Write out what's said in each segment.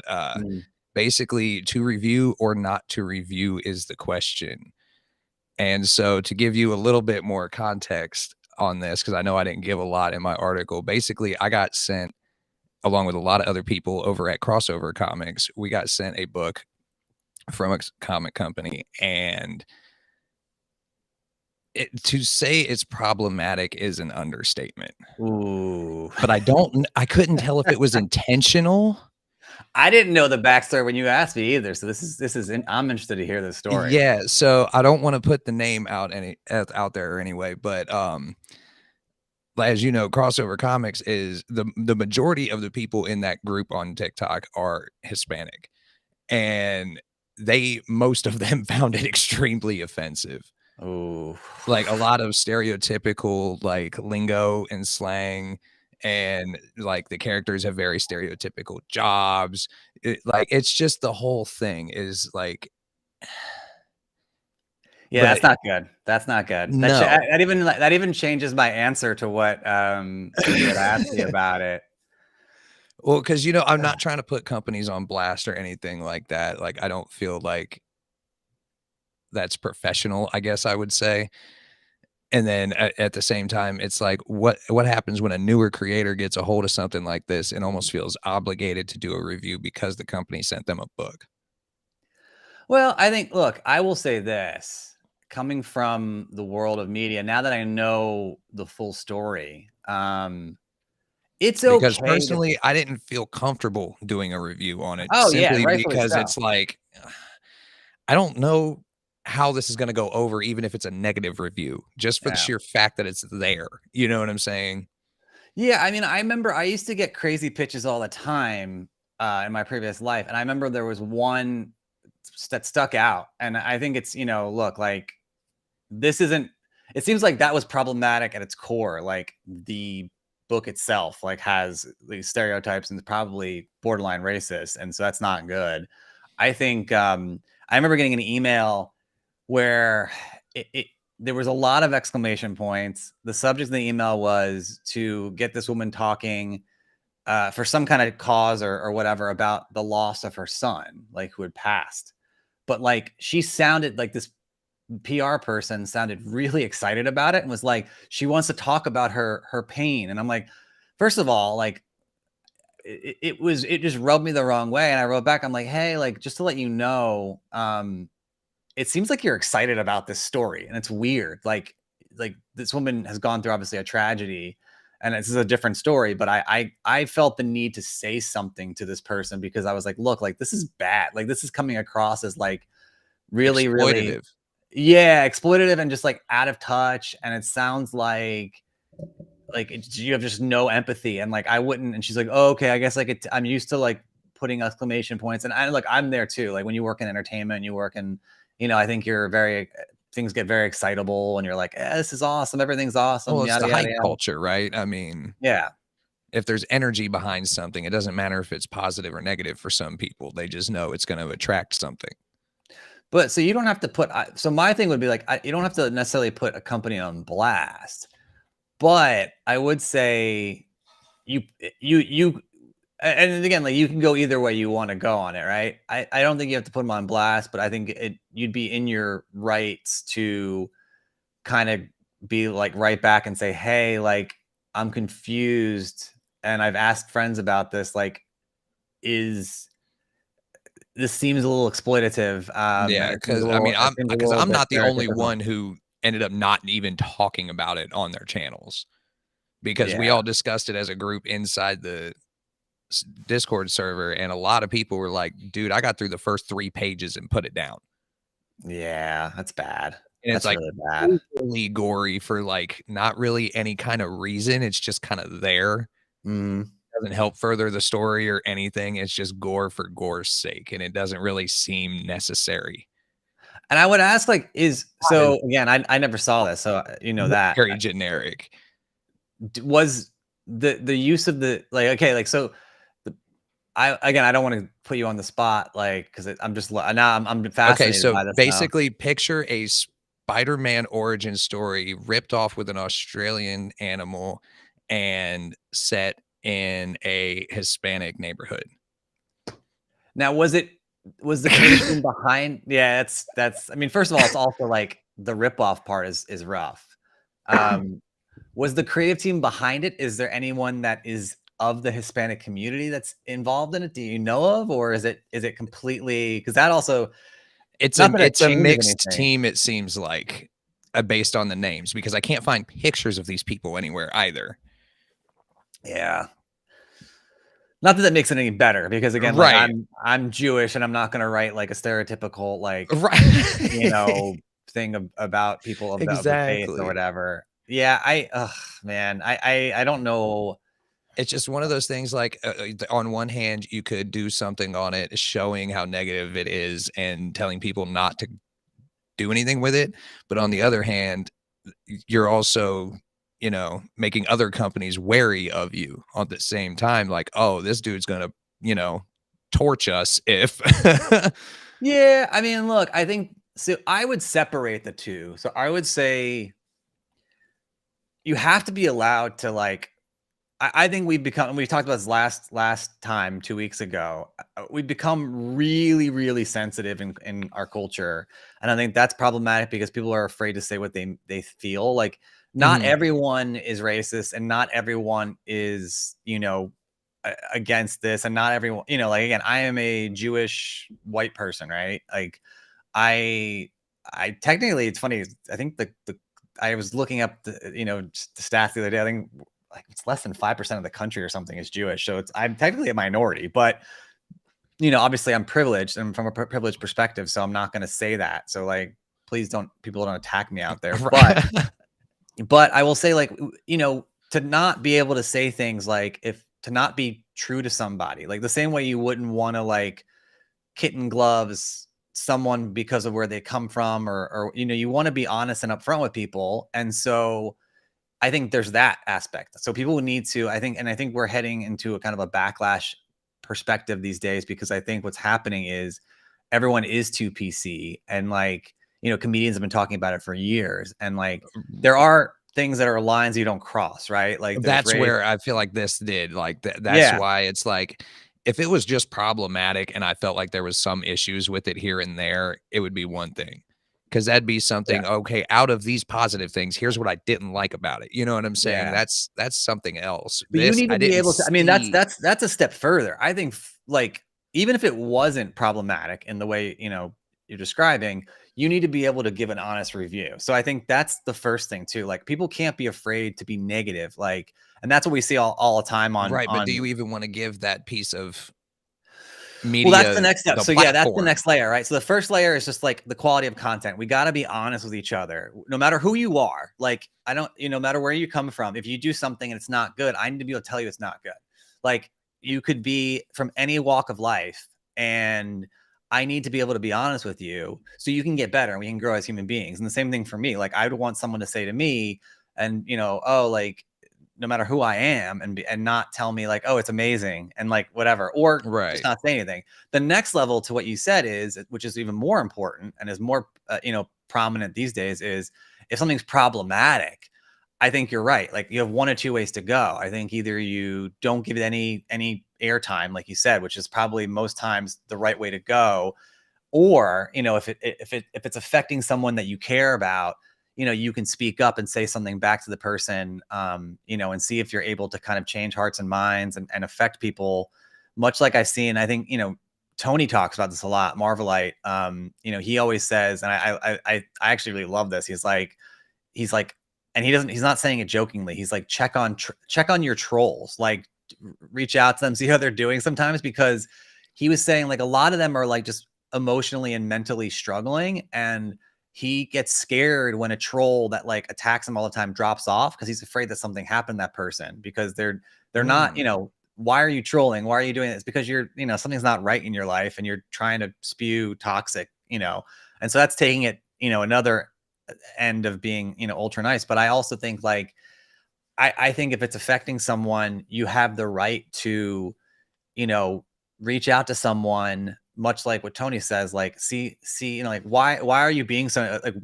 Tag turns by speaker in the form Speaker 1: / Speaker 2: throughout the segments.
Speaker 1: Mm.
Speaker 2: Basically, to review or not to review is the question. And so, to give you a little bit more context on this, because I know I didn't give a lot in my article, basically, I got sent, along with a lot of other people over at Crossover Comics, we got sent a book from a comic company, and to say it's problematic is an understatement.
Speaker 1: Ooh.
Speaker 2: But I couldn't tell if it was intentional.
Speaker 1: I didn't know the backstory when you asked me either. So I'm interested to hear this story.
Speaker 2: Yeah, so I don't want to put the name out there anyway, but as you know, Crossover Comics is the majority of the people in that group on TikTok are Hispanic, and most of them found it extremely offensive.
Speaker 1: Oh,
Speaker 2: Like a lot of stereotypical like lingo and slang, and like the characters have very stereotypical jobs. It's just the whole thing is like,
Speaker 1: yeah,
Speaker 2: but
Speaker 1: that's not good. That's not good.
Speaker 2: no.
Speaker 1: That even changes my answer to what when you had asked me about it.
Speaker 2: Well, because I'm not trying to put companies on blast or anything like that. Like, I don't feel like that's professional, I guess I would say. And then at the same time, it's like, what happens when a newer creator gets a hold of something like this and almost feels obligated to do a review because the company sent them a book?
Speaker 1: Well, I think, look, I will say this, coming from the world of media, now that I know the full story, it's
Speaker 2: Because
Speaker 1: okay to.
Speaker 2: personally, I didn't feel comfortable doing a review on it
Speaker 1: Oh yeah,
Speaker 2: simply
Speaker 1: rightfully
Speaker 2: because
Speaker 1: so.
Speaker 2: it's like, I don't know how this is going to go over, even if it's a negative review, just for the
Speaker 1: Yeah.
Speaker 2: sheer fact that it's there. You know what I'm saying?
Speaker 1: Yeah, I mean, I remember I used to get crazy pitches all the time in my previous life, and I remember there was one that stuck out, and I think it's look, like, this isn't. It seems like that was problematic at its core. Like, the book itself, like, has these stereotypes and is probably borderline racist, and so that's not good. I think I remember getting an email where it there was a lot of exclamation points. The subject of the email was to get this woman talking for some kind of cause or whatever about the loss of her son, like, who had passed. But like, she sounded like this PR person sounded really excited about it and was like, she wants to talk about her pain. And I'm like, first of all, like, it just rubbed me the wrong way. And I wrote back, I'm like, hey, like, just to let you know, it seems like you're excited about this story, and it's weird. Like, this woman has gone through obviously a tragedy, and this is a different story. But I felt the need to say something to this person because I was like, look, like, this is bad. Like, this is coming across as like really, really,
Speaker 2: Exploitative.
Speaker 1: yeah, exploitative and just like out of touch. And it sounds like you have just no empathy. And like, I wouldn't. And she's like, oh, okay, I guess like I'm used to like putting exclamation points. And I'm there too. Like, when you work in entertainment, you work in, I think things get very excitable and you're like, this is awesome. Everything's awesome.
Speaker 2: Well, it's
Speaker 1: Yada,
Speaker 2: the
Speaker 1: yada,
Speaker 2: hype
Speaker 1: yada.
Speaker 2: culture, right? I mean,
Speaker 1: Yeah.
Speaker 2: if there's energy behind something, it doesn't matter if it's positive or negative for some people. They just know it's going to attract something.
Speaker 1: But so you don't have to so my thing would be like, you don't have to necessarily put a company on blast, but I would say you, you, and again, like, you can go either way you want to go on it, right? I don't think you have to put them on blast, but I think you'd be in your rights to kind of be like right back and say, hey, like, I'm confused and I've asked friends about this. Like, this seems a little exploitative, and
Speaker 2: Yeah,
Speaker 1: it seems
Speaker 2: because I mean,
Speaker 1: a little
Speaker 2: I'm
Speaker 1: bit
Speaker 2: not the only
Speaker 1: stereotypical.
Speaker 2: one who ended up not even talking about it on their channels, because we
Speaker 1: Yeah,
Speaker 2: all discussed it as a group inside the Discord server, and a lot of people were like, "Dude, I got through the first 3 pages and put it down."
Speaker 1: yeah, that's bad.
Speaker 2: And it's
Speaker 1: That's
Speaker 2: like
Speaker 1: really bad.
Speaker 2: overly gory for like not really any kind of reason. It's just kind of there.
Speaker 1: Mhm.
Speaker 2: Doesn't help further the story or anything. It's just gore for gore's sake, and it doesn't really seem necessary.
Speaker 1: And I would ask, like,
Speaker 2: Not as
Speaker 1: so again, I never saw this, so you know that.
Speaker 2: very generic.
Speaker 1: Was the use of the, like, okay, like, so the I don't wanna put you on the spot, like, because I'm just now I'm
Speaker 2: Okay,
Speaker 1: fascinated
Speaker 2: so
Speaker 1: by this now.
Speaker 2: basically picture a Spider-Man origin story ripped off with an Australian animal and set in a Hispanic neighborhood.
Speaker 1: Now, was the creative team behind? Yeah, that's. I mean, first of all, it's also like the ripoff part is rough. Was the creative team behind it? Is there anyone that is of the Hispanic community that's involved in it? Do you know of, or is it completely? Because that also, not that it
Speaker 2: It's a
Speaker 1: changes
Speaker 2: mixed
Speaker 1: anything.
Speaker 2: team, it seems like, based on the names, because I can't find pictures of these people anywhere either.
Speaker 1: Yeah. Not that that makes it any better, because again, like
Speaker 2: Right.
Speaker 1: I'm Jewish and I'm not gonna write like a stereotypical like,
Speaker 2: Right.
Speaker 1: thing about people of the faith or
Speaker 2: Exactly.
Speaker 1: whatever. Yeah, ugh, man, I don't know.
Speaker 2: It's just one of those things like, on one hand, you could do something on it showing how negative it is and telling people not to do anything with it, but on the other hand, you're also, making other companies wary of you at the same time, like, "Oh, this dude's gonna, torch us if."
Speaker 1: Yeah, I mean, look, I think so. I would separate the two. So I would say you have to be allowed to like. I think we talked about this last time 2 weeks ago. We've become really, really sensitive in our culture, and I think that's problematic because people are afraid to say what they feel. Like, not
Speaker 2: Mhm.
Speaker 1: everyone is racist, and not everyone is against this, and not everyone like again. I am a Jewish white person, right? Like, I I technically, it's funny. I think the I was looking up just the stats the other day. I think like it's less than 5% of the country or something is Jewish. So I'm technically a minority, but obviously I'm privileged and from a privileged perspective. So I'm not going to say that. So like, please people don't attack me out there. But
Speaker 2: Right.
Speaker 1: I will say like, to not be able to say things like if to not be true to somebody, like the same way you wouldn't want to like kitten gloves someone because of where they come from, or you want to be honest and upfront with people. And so I think there's that aspect. So people need to, I think we're heading into a kind of a backlash perspective these days, because I think what's happening is everyone is too PC, and like, comedians have been talking about it for years. And like, there are things that are lines you don't cross, right? Like there's
Speaker 2: That's
Speaker 1: race.
Speaker 2: where I feel like this did, like, that's
Speaker 1: Yeah.
Speaker 2: why it's like, if it was just problematic and I felt like there was some issues with it here and there, it would be one thing, because 'cause that'd be
Speaker 1: Yeah.
Speaker 2: something, "Okay, out of these positive things, here's what I didn't like about it." You know what I'm saying?
Speaker 1: Yeah.
Speaker 2: That's something else.
Speaker 1: But you
Speaker 2: This,
Speaker 1: need to
Speaker 2: I
Speaker 1: be
Speaker 2: didn't
Speaker 1: able to, I mean,
Speaker 2: see.
Speaker 1: that's a step further. I think like, even if it wasn't problematic in the way, you're describing, you need to be able to give an honest review. So I think that's the first thing too. Like, people can't be afraid to be negative. Like, and that's what we see all the time
Speaker 2: Right, but do
Speaker 1: on
Speaker 2: you even wanna give that piece of
Speaker 1: well, that's the
Speaker 2: media
Speaker 1: next step.
Speaker 2: the
Speaker 1: So yeah, that's the
Speaker 2: platform?
Speaker 1: next layer, right? So the first layer is just like the quality of content. We got to be honest with each other, no matter who you are. Like, I don't, no matter where you come from, if you do something and it's not good, I need to be able to tell you it's not good. Like, you could be from any walk of life, and I need to be able to be honest with you so you can get better and we can grow as human beings. And the same thing for me. Like, I would want someone to say to me, and oh, like, no matter who I am, and not tell me like, oh, it's amazing and like whatever, or just
Speaker 2: Right.
Speaker 1: not say anything. The next level to what you said is, which is even more important and is more prominent these days, is if something's problematic. I think you're right. Like, you have one or two ways to go. I think either you don't give it any airtime, like you said, which is probably most times the right way to go, or if it's affecting someone that you care about, you can speak up and say something back to the person, and see if you're able to kind of change hearts and minds, and affect people, much like I've seen. I think Tony talks about this a lot, Marvelite. He always says, and I actually really love this. He's like, and he's not saying it jokingly, he's like, check on your trolls, like, reach out to them, see how they're doing sometimes, because he was saying like a lot of them are like just emotionally and mentally struggling, and he gets scared when a troll that like attacks him all the time drops off, because he's afraid that something happened to that person, because they're not,
Speaker 2: Mm.
Speaker 1: why are you trolling, why are you doing this, because you're, something's not right in your life and you're trying to spew toxic, and so that's taking it, another end of being, ultra nice. But I also think like, I think if it's affecting someone, you have the right to, you know, reach out to someone, much like what Tony says, like, see, like, why are you being so, like,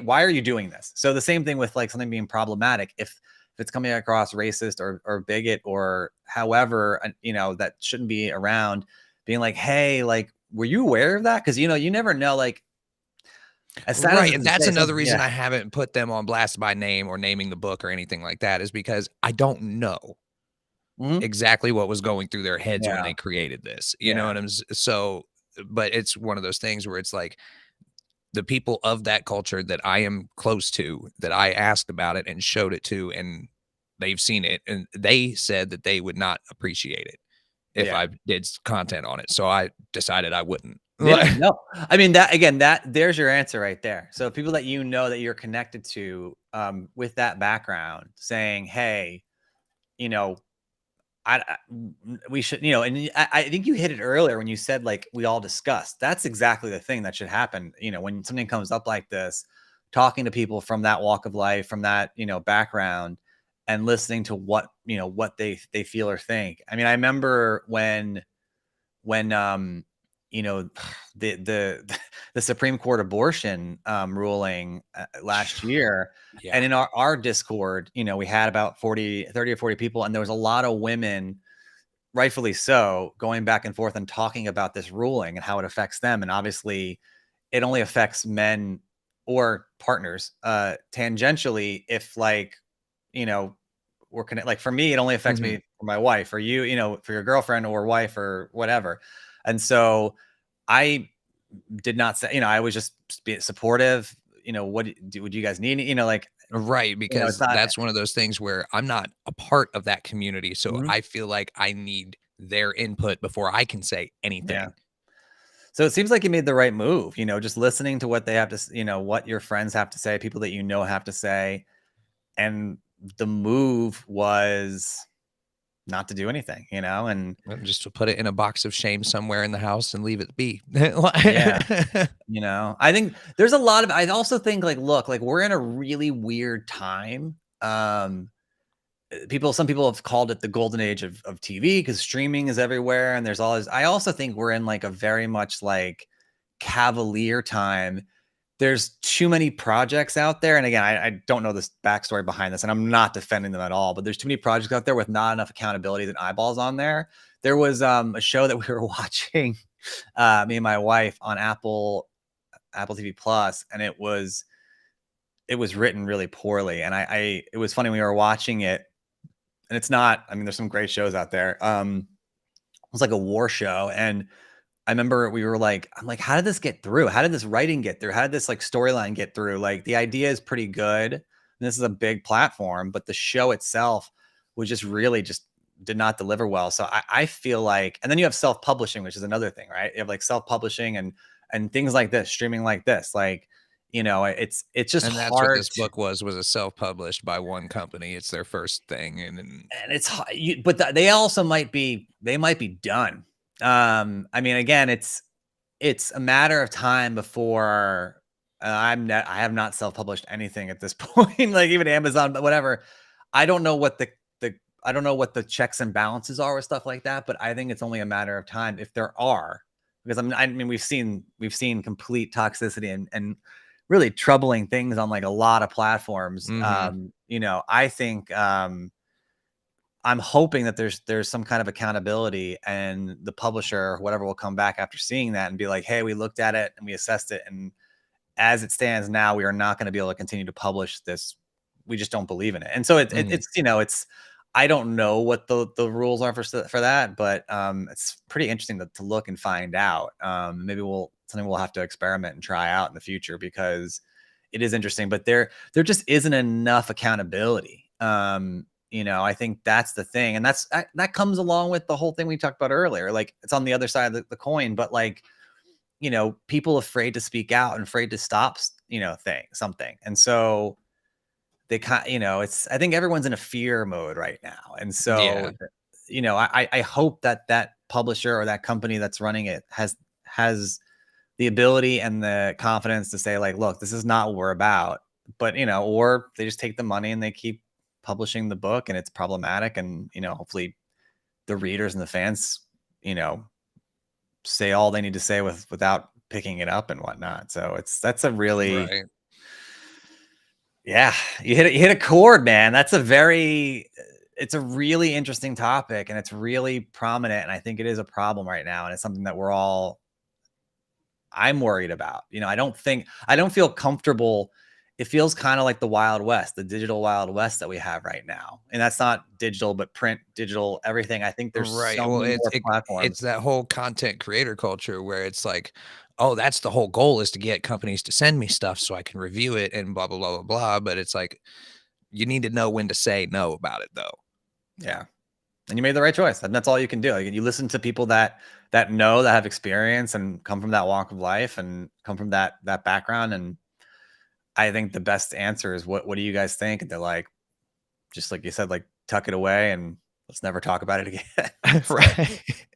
Speaker 1: why are you doing this? So the same thing with like something being problematic. If it's coming across racist or bigot or however, that shouldn't be around, being like, hey, like, were you aware of that? Because you never know, like, as sad as
Speaker 2: Right,
Speaker 1: it
Speaker 2: and
Speaker 1: is to
Speaker 2: that's
Speaker 1: say,
Speaker 2: another reason
Speaker 1: yeah.
Speaker 2: I haven't put them on blast by name or naming the book or anything like that is because I don't know
Speaker 1: Mhm.
Speaker 2: exactly what was going through their heads when
Speaker 1: Yeah.
Speaker 2: they created this, you know
Speaker 1: Yeah.
Speaker 2: what I'm s so but it's one of those things where it's like the people of that culture that I am close to, that I asked about it and showed it to, and they've seen it, and they said that they would not appreciate it if
Speaker 1: Yeah.
Speaker 2: I did content on it, so I decided I wouldn't.
Speaker 1: Yeah,
Speaker 2: Like
Speaker 1: no. I mean, that again, that there's your answer right there. So people that that you're connected to, with that background saying, "Hey, you know, we should, and I think you hit it earlier when you said like we all discussed. That's exactly the thing that should happen. When something comes up like this, talking to people from that walk of life, from that background, and listening to what they feel or think. I mean, I remember when you know the the Supreme Court abortion ruling last year,
Speaker 2: Yeah.
Speaker 1: and in our Discord, we had about 30 or 40 people, and there was a lot of women, rightfully so, going back and forth and talking about this ruling and how it affects them. And obviously it only affects men or partners tangentially, if like you know we're connected. Like for me, it only affects
Speaker 2: Mhm.
Speaker 1: me for my wife, or for your girlfriend or wife or whatever. And so I did not say, I was just be supportive. Would you guys need, like,
Speaker 2: Right,
Speaker 1: it's
Speaker 2: because
Speaker 1: not.
Speaker 2: that's one of those things where I'm not a part of that community, so
Speaker 1: Mhm.
Speaker 2: I feel like I need their input before I can say
Speaker 1: Yeah.
Speaker 2: anything.
Speaker 1: So it seems like you made the right move, just listening to what they have to, what your friends have to say, people that have to say. And the move was not to do anything, and
Speaker 2: Just to put it in a box of shame somewhere in the house and leave it be.
Speaker 1: yeah, I think there's a lot of, I also think like, look, like we're in a really weird time. Some people have called it the golden age of TV because streaming is everywhere. And there's all this, I also think we're in like a very much like cavalier time. There's too many projects out there. And again, I don't know this backstory behind this, and I'm not defending them at all, but there's too many projects out there with not enough accountability and eyeballs on there. There was a show that we were watching, me and my wife, on Apple TV Plus, and it was written really poorly. And it was funny, we were watching it, and it's not, I mean, there's some great shows out there. It was like a war show. And I remember we were like, I'm like, how did this get through? How did this writing get through? How did this like storyline get through? Like the idea is pretty good. And this is a big platform, but the show itself was just did not deliver well. So I feel like, and then you have self-publishing, which is another thing, right? You have like self-publishing and things like this, streaming like this, like, it's just
Speaker 2: And that's what
Speaker 1: hard
Speaker 2: this book was a self-published by one company. It's their first thing, and
Speaker 1: and but they also they might be done. I mean, again, it's a matter of time before I have not self-published anything at this point, like even Amazon, but whatever. I don't know what the I don't know what the checks and balances are with stuff like that, but I think it's only a matter of time if there are, because I mean, we've seen complete toxicity and really troubling things on like a lot of platforms.
Speaker 2: mhm,
Speaker 1: I think I'm hoping that there's some kind of accountability, and the publisher or whatever will come back after seeing that and be like, "Hey, we looked at it and we assessed it, and as it stands now, we are not going to be able to continue to publish this. We just don't believe in it." And so
Speaker 2: mhm,
Speaker 1: it's I don't know what the rules are for that, but it's pretty interesting to look and find out. Maybe something we'll have to experiment and try out in the future, because it is interesting, but there just isn't enough accountability. I think that's the thing. And that comes along with the whole thing we talked about earlier. Like it's on the other side of the coin, but like, people afraid to speak out and afraid to stop, something. And so they kind, I think everyone's in a fear mode right now. And so,
Speaker 2: yeah,
Speaker 1: I hope that that publisher or that company that's running it has the ability and the confidence to say like, look, this is not what we're about. But or they just take the money and they keep publishing the book, and it's problematic, and hopefully the readers and the fans you know say all they need to say without picking it up and whatnot. So that's a really,
Speaker 2: right.
Speaker 1: yeah, you hit a chord, man. That's a very it's a really interesting topic, and it's really prominent, and I think it is a problem right now, and it's something that I'm worried about. You know, I don't feel comfortable. It feels kind of like the Wild West, the digital Wild West that we have right now. And that's not digital, but print, digital, everything. I think there's
Speaker 2: Right.
Speaker 1: so
Speaker 2: Well,
Speaker 1: many more
Speaker 2: it's
Speaker 1: platforms.
Speaker 2: that whole content creator culture where it's like, oh, that's the whole goal is to get companies to send me stuff so I can review it and blah blah blah blah blah. But it's like you need to know when to say no about it though.
Speaker 1: Yeah. And you made the right choice. And that's all you can do. Like, you listen to people that know, that have experience and come from that walk of life and come from that background. And I think the best answer is what do you guys think? And they're like, just like you said, like tuck it away and let's never talk about it again. So
Speaker 2: Right.